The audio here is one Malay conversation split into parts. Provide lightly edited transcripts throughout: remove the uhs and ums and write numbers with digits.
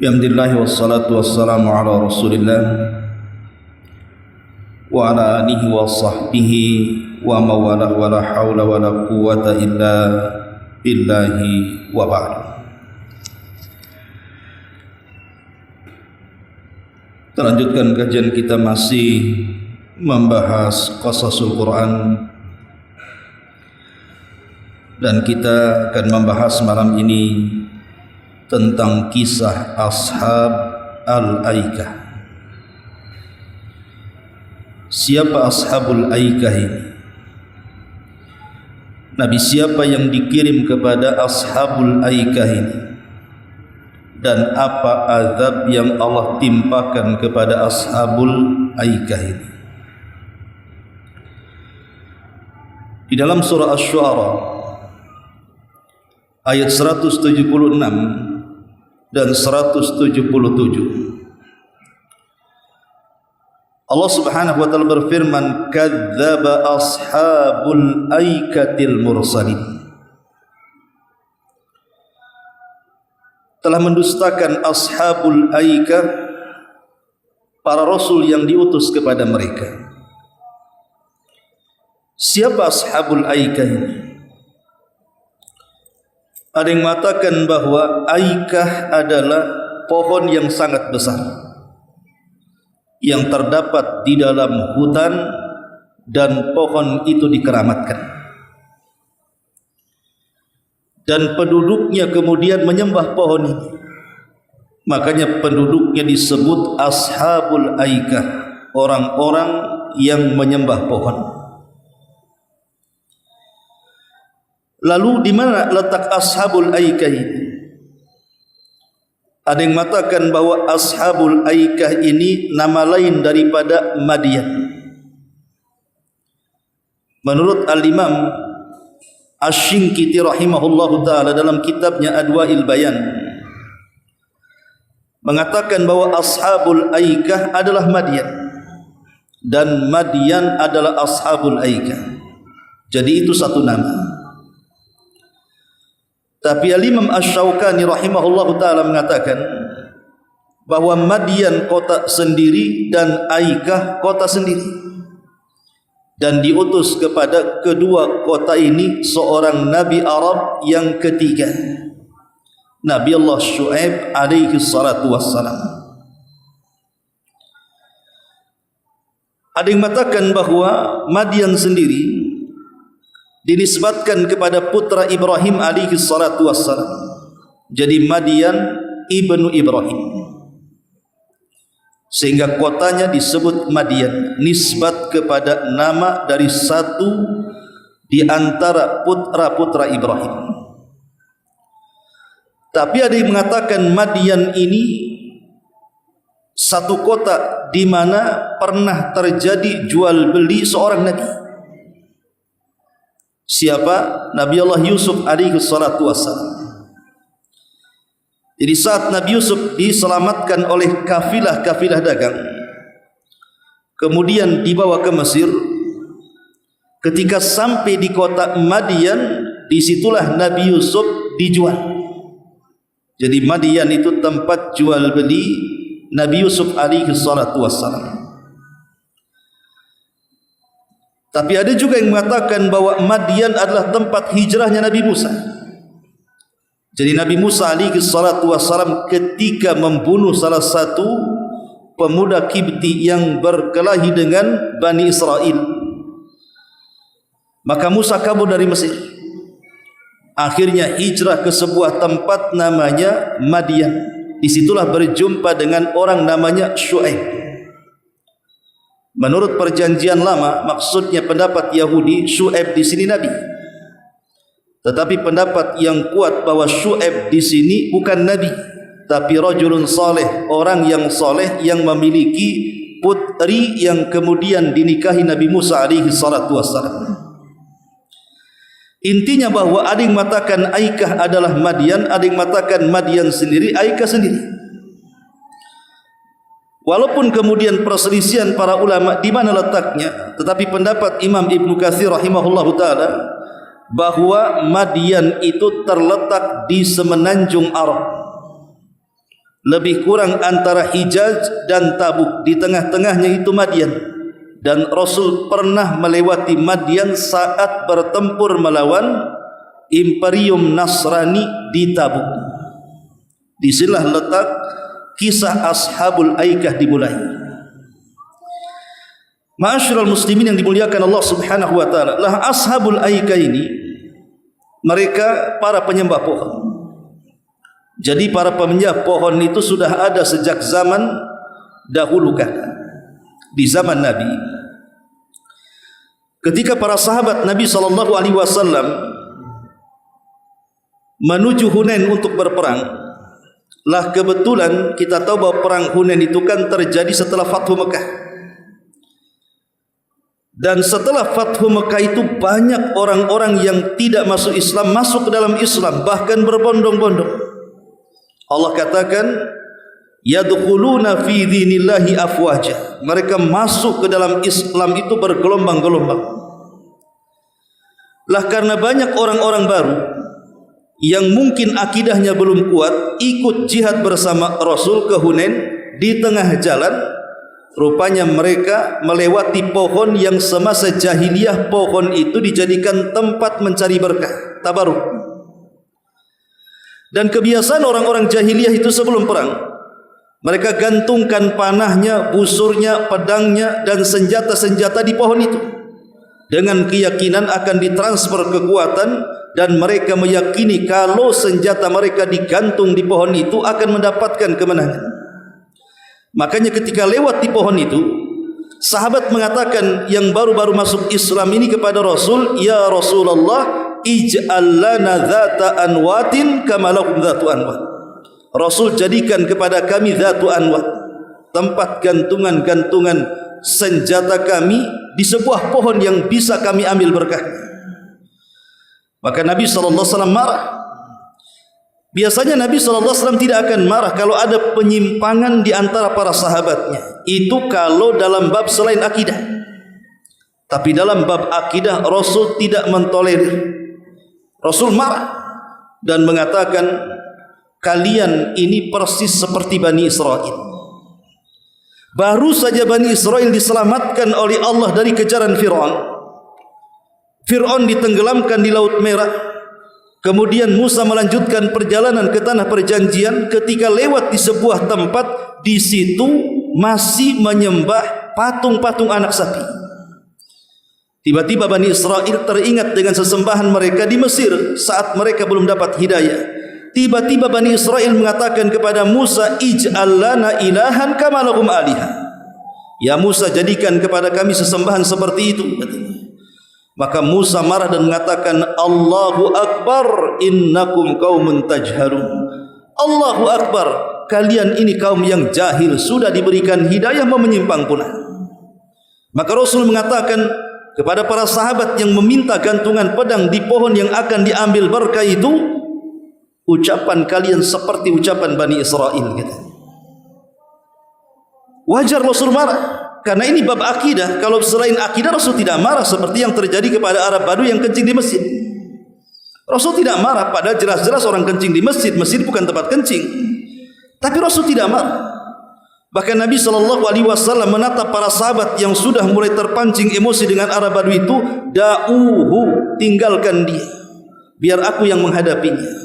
Alhamdulillah wassalatu wassalamu ala Rasulillah wa ala alihi wa sahbihi wa mawalah wa la hawla wa la quwwata illa billahi wa ba'du. Terlanjutkan kajian kita masih membahas qasasul Quran, dan kita akan membahas malam ini tentang kisah Ashab Al-Aikah. Siapa Ashabul Aikah ini? Nabi siapa yang dikirim kepada Ashabul Aikah ini? Dan apa azab yang Allah timpakan kepada Ashabul Aikah ini? Di dalam surah Asy-Syu'ara ayat 176 dan 177, Allah Subhanahu wa taala berfirman, kadzdzaba ashabul aikatil mursalin. Telah mendustakan ashabul aikah, para rasul yang diutus kepada mereka. Siapa ashabul aikah ini? Ada yang mengatakan bahwa aikah adalah pohon yang sangat besar yang terdapat di dalam hutan, dan pohon itu dikeramatkan, dan penduduknya kemudian menyembah pohon ini. Makanya penduduknya disebut ashabul aikah, orang-orang yang menyembah pohon. Lalu di mana letak Ashabul Aikah ini? Ada yang mengatakan bahwa Ashabul Aikah ini nama lain daripada Madian. Menurut Al-Imam Asy-Syinkiti rahimahullahu ta'ala dalam kitabnya Adwa'il Bayan, mengatakan bahwa Ashabul Aikah adalah Madian, dan Madian adalah Ashabul Aikah. Jadi itu satu nama. Tapi Al-Imam Asy-Syaukani rahimahullahu ta'ala mengatakan bahwa Madian kota sendiri dan Aikah kota sendiri, dan diutus kepada kedua kota ini seorang Nabi Arab yang ketiga, Nabi Allah Syu'aib alaihi salatu wassalam. Ada yang mengatakan bahwa Madian sendiri dinisbatkan kepada putra Ibrahim alaihi salatu wassalam. Jadi Madian ibnu Ibrahim, sehingga kotanya disebut Madian, nisbat kepada nama dari satu di antara putra-putra Ibrahim. Tapi ada yang mengatakan Madian ini satu kota di mana pernah terjadi jual beli seorang nabi. Siapa? Nabi Allah Yusuf alaihi salatu wassalam. Jadi saat Nabi Yusuf diselamatkan oleh kafilah-kafilah dagang, kemudian dibawa ke Mesir, ketika sampai di kota Madian, disitulah Nabi Yusuf dijual. Jadi Madian itu tempat jual beli Nabi Yusuf alaihi salatu wassalam. Tapi ada juga yang mengatakan bahwa Madian adalah tempat hijrahnya Nabi Musa. Jadi Nabi Musa alaihi salatu wassalam ketika membunuh salah satu pemuda Kibti yang berkelahi dengan Bani Israel, maka Musa kabur dari Mesir. Akhirnya hijrah ke sebuah tempat namanya Madian. Disitulah berjumpa dengan orang namanya Syu'aib. Menurut perjanjian lama, maksudnya pendapat Yahudi, Syu'aib di sini nabi. Tetapi pendapat yang kuat bahwa Syu'aib di sini bukan nabi, tapi rajulun saleh, orang yang saleh yang memiliki putri yang kemudian dinikahi Nabi Musa alaihi salatu wassalam. Intinya bahwa ada yang mengatakan Aikah adalah Madian, ada yang mengatakan Madian sendiri, Aikah sendiri. Walaupun kemudian perselisihan para ulama di mana letaknya, tetapi pendapat Imam Ibnu Katsir rahimahullahu taala bahwa Madian itu terletak di semenanjung Arab. lebih kurang antara Hijaz dan Tabuk, di tengah-tengahnya itu Madian. Dan Rasul pernah melewati Madian saat bertempur melawan Imperium Nasrani di Tabuk. Disinilah letak kisah Ashabul Aikah dimulai. Ma'asyiral muslimin yang dimuliakan Allah Subhanahu wa taala, lah Ashabul Aikah ini mereka para penyembah pohon. Jadi para penyembah pohon itu sudah ada sejak zaman dahulu kala, di zaman Nabi. Ketika para sahabat Nabi sallallahu alaihi wasallam menuju Hunain untuk berperang, lah kebetulan kita tahu bahwa perang Hunain itu kan terjadi setelah Fathu Mekah. Dan setelah Fathu Mekah itu banyak orang-orang yang tidak masuk Islam masuk ke dalam Islam, bahkan berbondong-bondong. Allah katakan yadkhuluna fi dinillahi afwaja, mereka masuk ke dalam Islam itu bergelombang-gelombang. Lah karena banyak orang-orang baru yang mungkin akidahnya belum kuat, ikut jihad bersama Rasul ke Hunain, di tengah jalan rupanya mereka melewati pohon yang semasa jahiliyah pohon itu dijadikan tempat mencari berkah, tabaruk. Dan kebiasaan orang-orang jahiliyah itu sebelum perang, mereka gantungkan panahnya, busurnya, pedangnya dan senjata-senjata di pohon itu dengan keyakinan akan ditransfer kekuatan, dan mereka meyakini kalau senjata mereka digantung di pohon itu akan mendapatkan kemenangan. Makanya ketika lewat di pohon itu, sahabat mengatakan yang baru-baru masuk Islam ini kepada Rasul, "Ya Rasulullah, ij'al lana dhata anwatin kama lakum dhatu anwat." Rasul, jadikan kepada kami dhatu anwat, tempat gantungan-gantungan senjata kami di sebuah pohon yang bisa kami ambil berkahnya. Maka Nabi SAW marah. Biasanya Nabi SAW tidak akan marah kalau ada penyimpangan di antara para sahabatnya. Itu kalau dalam bab selain akidah. Tapi dalam bab akidah Rasul tidak mentolerir. Rasul marah dan mengatakan, kalian ini persis seperti Bani Israel. Baru saja Bani Israel diselamatkan oleh Allah dari kejaran Fir'aun. Fir'aun ditenggelamkan di Laut Merah. Kemudian Musa melanjutkan perjalanan ke tanah perjanjian. Ketika lewat di sebuah tempat, di situ masih menyembah patung-patung anak sapi. Tiba-tiba Bani Israel teringat dengan sesembahan mereka di Mesir saat mereka belum dapat hidayah. Tiba-tiba Bani Israel mengatakan kepada Musa, ij'al lana ilahan kama lahum alihah. Ya Musa, jadikan kepada kami sesembahan seperti itu. Maka Musa marah dan mengatakan, Allahu Akbar, innakum qaumun tajharun. Allahu Akbar, kalian ini kaum yang jahil, sudah diberikan hidayah mau menyimpang pula. Maka Rasul mengatakan kepada para sahabat yang meminta gantungan pedang di pohon yang akan diambil berkah itu, ucapan kalian seperti ucapan Bani Israel. Wajar Rasul marah, karena ini bab akidah. Kalau selain akidah Rasul tidak marah seperti yang terjadi kepada Arab Badu yang kencing di masjid. Rasul tidak marah, padahal jelas-jelas orang kencing di masjid. Masjid bukan tempat kencing. Tapi Rasul tidak marah. Bahkan Nabi SAW menatap para sahabat yang sudah mulai terpancing emosi dengan Arab Badu itu, da'uhu, tinggalkan dia, biar aku yang menghadapinya.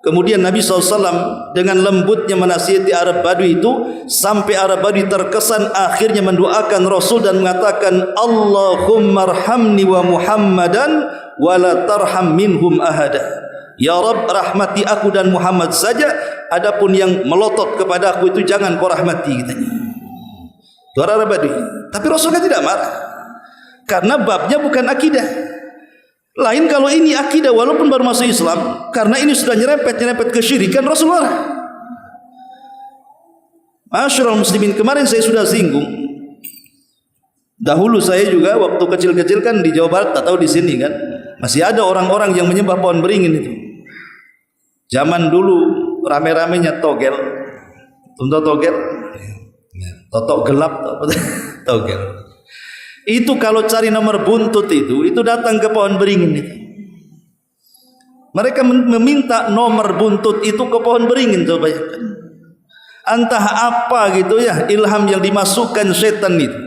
Kemudian Nabi SAW dengan lembutnya menasihati Arab Badui itu, sampai Arab Badui terkesan akhirnya mendoakan Rasul dan mengatakan, Allahumma arhamni wa Muhammadan wa la tarham minhum ahada. Ya Rabb, rahmati aku dan Muhammad saja, adapun yang melotot kepada aku itu jangan kau rahmati, katanya. Itu Arab Badui. Tapi Rasulnya tidak marah, karena babnya bukan akidah. Lain kalau ini akidah walaupun baru masuk Islam, karena ini sudah nyerempet kesyirikan, Rasul marah. Ma'asyiral muslimin, kemarin saya sudah singgung. Dahulu saya juga waktu kecil-kecil kan di Jawa Barat, tak tahu di sini kan, masih ada orang-orang yang menyembah pohon beringin itu. Zaman dulu rame-ramenya togel. Untuk togel, totok gelap, togel. Itu kalau cari nomor buntut itu datang ke pohon beringin itu. Mereka meminta nomor buntut itu ke pohon beringin, coba bayangkan. entah apa gitu ya, ilham yang dimasukkan setan itu.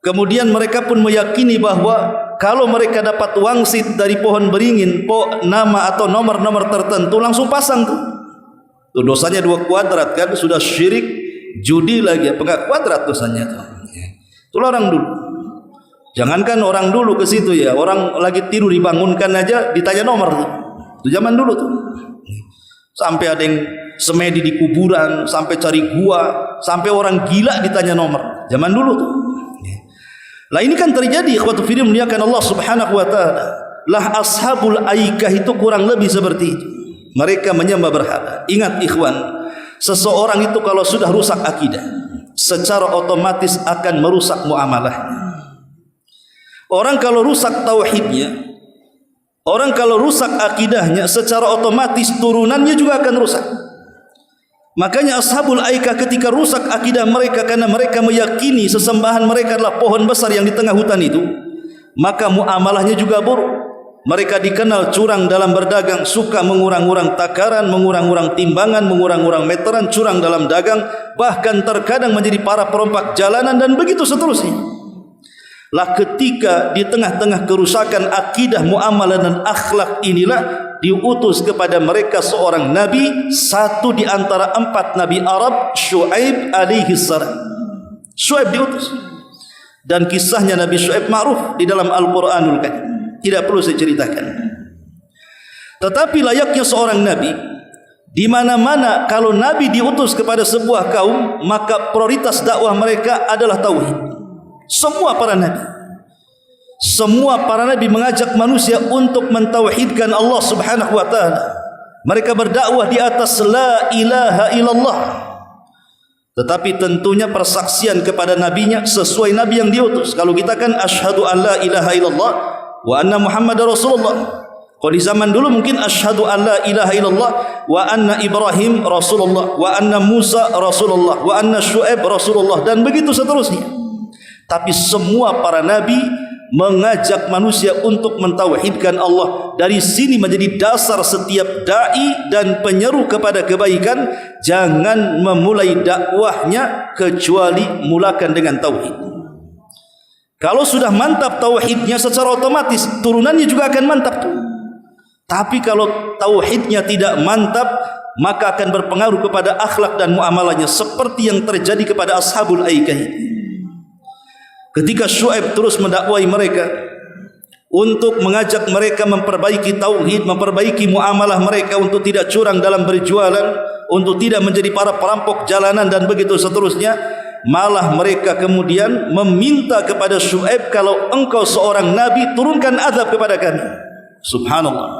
Kemudian mereka pun meyakini bahwa kalau mereka dapat wangsit dari pohon beringin, nama atau nomor-nomor tertentu, langsung pasang tuh. Tuh dosanya 2 kuadrat kan, sudah syirik, judi lagi, apa enggak kuadrat dosanya tuh. Itulah orang dulu. Jangankan orang dulu ke situ ya, orang lagi tidur dibangunkan aja ditanya nomor tuh. Itu zaman dulu tuh. Sampai ada yang semedi di kuburan, sampai cari gua, sampai orang gila ditanya nomor. Zaman dulu tuh. Lah ini kan terjadi ikhwatu fillah muliakan Allah Subhanahu wa taala. Lah ashabul aikah itu kurang lebih seperti itu. Mereka menyembah berhala. Ingat ikhwan, seseorang itu kalau sudah rusak akidah, secara otomatis akan merusak muamalahnya. Orang kalau rusak tauhidnya, orang kalau rusak akidahnya, secara otomatis turunannya juga akan rusak. Makanya ashabul aikah ketika rusak akidah mereka karena mereka meyakini sesembahan mereka adalah pohon besar yang di tengah hutan itu, maka muamalahnya juga buruk. Mereka dikenal curang dalam berdagang, suka mengurang-urang takaran, mengurang-urang timbangan, mengurang-urang meteran, curang dalam dagang, bahkan terkadang menjadi para perompak jalanan dan begitu seterusnya. Lah ketika di tengah-tengah kerusakan akidah, muamalah dan akhlak inilah diutus kepada mereka seorang nabi, satu di antara 4 nabi Arab, Syuaib alaihi salam. Syuaib diutus, dan kisahnya Nabi Syuaib ma'ruf di dalam Al-Quranul Karim, tidak perlu saya ceritakan. Tetapi layaknya seorang nabi, di mana-mana kalau nabi diutus kepada sebuah kaum, maka prioritas dakwah mereka adalah tauhid. Semua para nabi mengajak manusia untuk mentauhidkan Allah Subhanahu wa taala. Mereka berdakwah di atas la ilaha illallah. Tetapi tentunya persaksian kepada nabinya sesuai nabi yang diutus. Kalau kita kan asyhadu an la ilaha illallah wa anna Muhammadar Rasulullah. Kalau di zaman dulu mungkin asyhadu an la ilaha illallah wa anna Ibrahim Rasulullah wa anna Musa Rasulullah wa anna Syuaib Rasulullah dan begitu seterusnya. Tapi semua para nabi mengajak manusia untuk mentauhidkan Allah. Dari sini menjadi dasar setiap dai dan penyeru kepada kebaikan, jangan memulai dakwahnya kecuali mulakan dengan tauhid. Kalau sudah mantap tauhidnya, secara otomatis turunannya juga akan mantap tuh. Tapi kalau tauhidnya tidak mantap, maka akan berpengaruh kepada akhlak dan muamalahnya, seperti yang terjadi kepada ashabul aikah ini. Ketika Syuaib terus mendakwai mereka untuk mengajak mereka memperbaiki tauhid, memperbaiki muamalah mereka, untuk tidak curang dalam berjualan, untuk tidak menjadi para perampok jalanan dan begitu seterusnya, malah mereka kemudian meminta kepada Syuaib, kalau engkau seorang nabi, turunkan azab kepada kami. Subhanallah,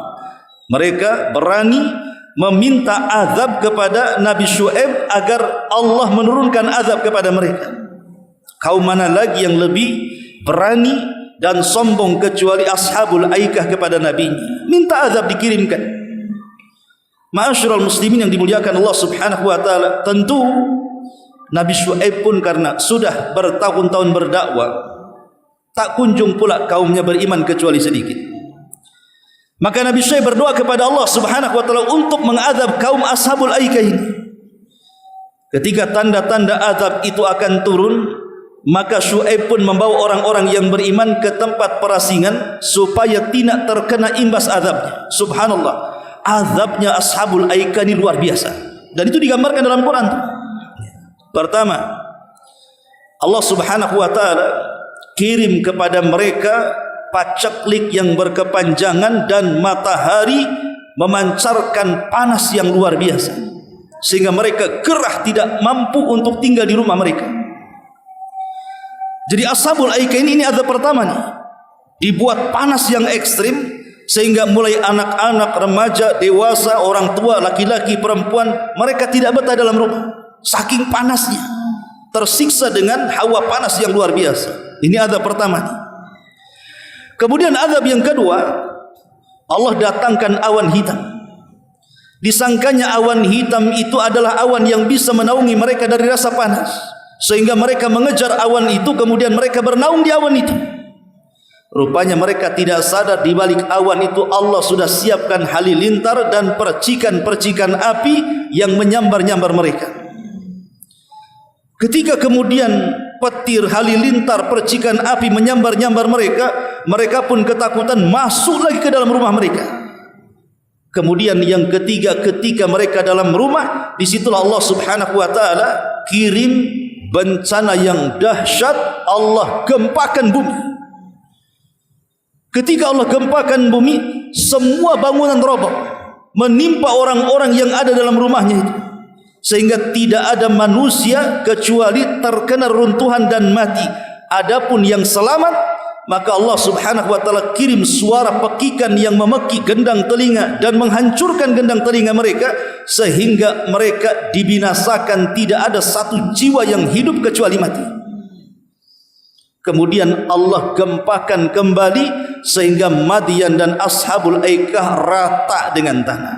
mereka berani meminta azab kepada Nabi Syuaib agar Allah menurunkan azab kepada mereka. Kaum mana lagi yang lebih berani dan sombong kecuali ashabul aikah kepada nabinya, minta azab dikirimkan. Ma'asyiral muslimin yang dimuliakan Allah Subhanahu wa taala, tentu Nabi Syuaib pun karena sudah bertahun-tahun berdakwah, tak kunjung pula kaumnya beriman kecuali sedikit. Maka Nabi Syuaib berdoa kepada Allah Subhanahu wa taala untuk mengazab kaum ashabul aikah ini. Ketika tanda-tanda azab itu akan turun, maka Syuaib pun membawa orang-orang yang beriman ke tempat perasingan supaya tidak terkena imbas azabnya. Subhanallah, azabnya ashabul aikah ini luar biasa, dan itu digambarkan dalam Quran. Pertama, Allah Subhanahu wa taala kirim kepada mereka paceklik yang berkepanjangan dan matahari memancarkan panas yang luar biasa, sehingga mereka gerah tidak mampu untuk tinggal di rumah mereka. Jadi ashabul aikah ini azab pertama nih, dibuat panas yang ekstrim sehingga mulai anak-anak, remaja, dewasa, orang tua, laki-laki, perempuan, mereka tidak betah dalam rumah, saking panasnya, tersiksa dengan hawa panas yang luar biasa. Ini azab pertama nih. Kemudian azab yang kedua, Allah datangkan awan hitam. Disangkanya awan hitam itu adalah awan yang bisa menaungi mereka dari rasa panas, sehingga mereka mengejar awan itu, kemudian mereka bernaung di awan itu. Rupanya mereka tidak sadar di balik awan itu Allah sudah siapkan halilintar dan percikan-percikan api yang menyambar-nyambar mereka. Ketika kemudian petir, halilintar, percikan api menyambar-nyambar mereka, mereka pun ketakutan masuk lagi ke dalam rumah mereka. Kemudian yang ketiga, ketika mereka dalam rumah, disitulah Allah Subhanahu wa ta'ala kirim bencana yang dahsyat. Allah gempakan bumi. Ketika Allah gempakan bumi, semua bangunan roboh, menimpa orang-orang yang ada dalam rumahnya itu, sehingga tidak ada manusia kecuali terkena runtuhan dan mati. Adapun yang selamat, maka Allah Subhanahu wa ta'ala kirim suara pekikan yang memekik gendang telinga dan menghancurkan gendang telinga mereka, sehingga mereka dibinasakan, tidak ada satu jiwa yang hidup kecuali mati. Kemudian Allah gempakan kembali sehingga Madian dan Ashabul Aikah rata dengan tanah.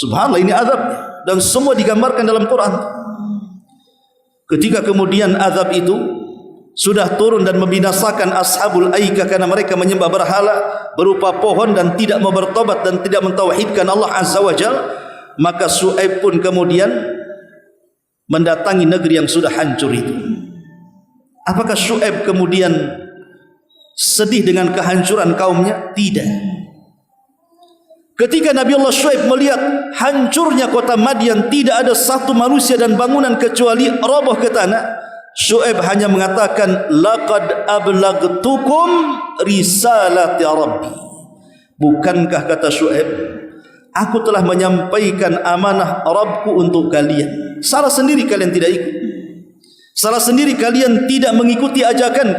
Subhanallah, ini azab dan semua digambarkan dalam Quran. Ketika kemudian azab itu sudah turun dan membinasakan Ashabul Aikah karena mereka menyembah berhala berupa pohon dan tidak mau bertobat dan tidak mentauhidkan Allah Azza wa Jalla, maka Syuaib pun kemudian mendatangi negeri yang sudah hancur itu. Apakah Syuaib kemudian sedih dengan kehancuran kaumnya? Tidak. Ketika Nabi Allah Syuaib melihat hancurnya kota Madian, tidak ada satu manusia dan bangunan kecuali roboh ke tanah, Syuaib hanya mengatakan, laqad ablagtukum risalati rabbi. Bukankah, kata Syuaib, aku telah menyampaikan amanah Rabbku untuk kalian. Salah sendiri kalian tidak ikut. Salah sendiri kalian tidak mengikuti ajakan.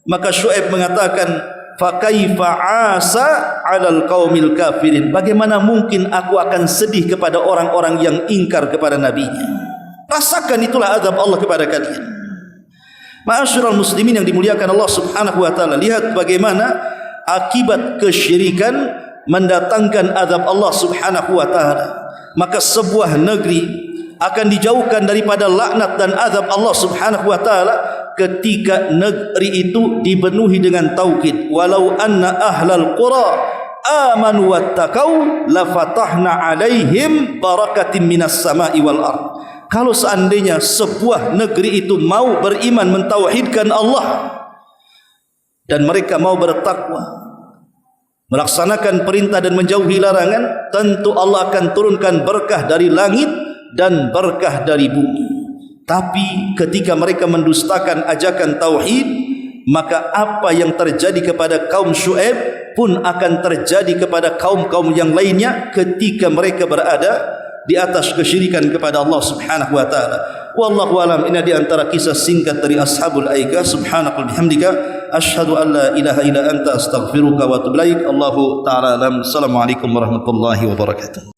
Maka Syuaib mengatakan, fa kaifa asa 'alal qaumil kafirin. Bagaimana mungkin aku akan sedih kepada orang-orang yang ingkar kepada nabinya? Rasakan itulah azab Allah kepada kalian. Ma'asyiral muslimin yang dimuliakan Allah Subhanahu wa taala, lihat bagaimana akibat kesyirikan mendatangkan azab Allah Subhanahu wa taala. Maka sebuah negeri akan dijauhkan daripada laknat dan azab Allah Subhanahu wa taala ketika negeri itu dipenuhi dengan tauhid. Walau anna ahlal qura amanu wattaqau lafatahna alaihim barakatin minas sama'i wal ard. Kalau seandainya sebuah negeri itu mau beriman mentauhidkan Allah dan mereka mau bertakwa, melaksanakan perintah dan menjauhi larangan, tentu Allah akan turunkan berkah dari langit dan berkah dari bumi. Tapi ketika mereka mendustakan ajakan tauhid, maka apa yang terjadi kepada kaum Syuaib pun akan terjadi kepada kaum-kaum yang lainnya ketika mereka berada di atas kesyirikan kepada Allah Subhanahu wa taala. Wallahu alam. Ini di antara kisah singkat dari Ashabul Aikah. Subhanaka bihamdika asyhadu an la ilaha illa anta astaghfiruka wa atubu ilaik. Allahu taala alam. Assalamualaikum warahmatullahi wabarakatuh.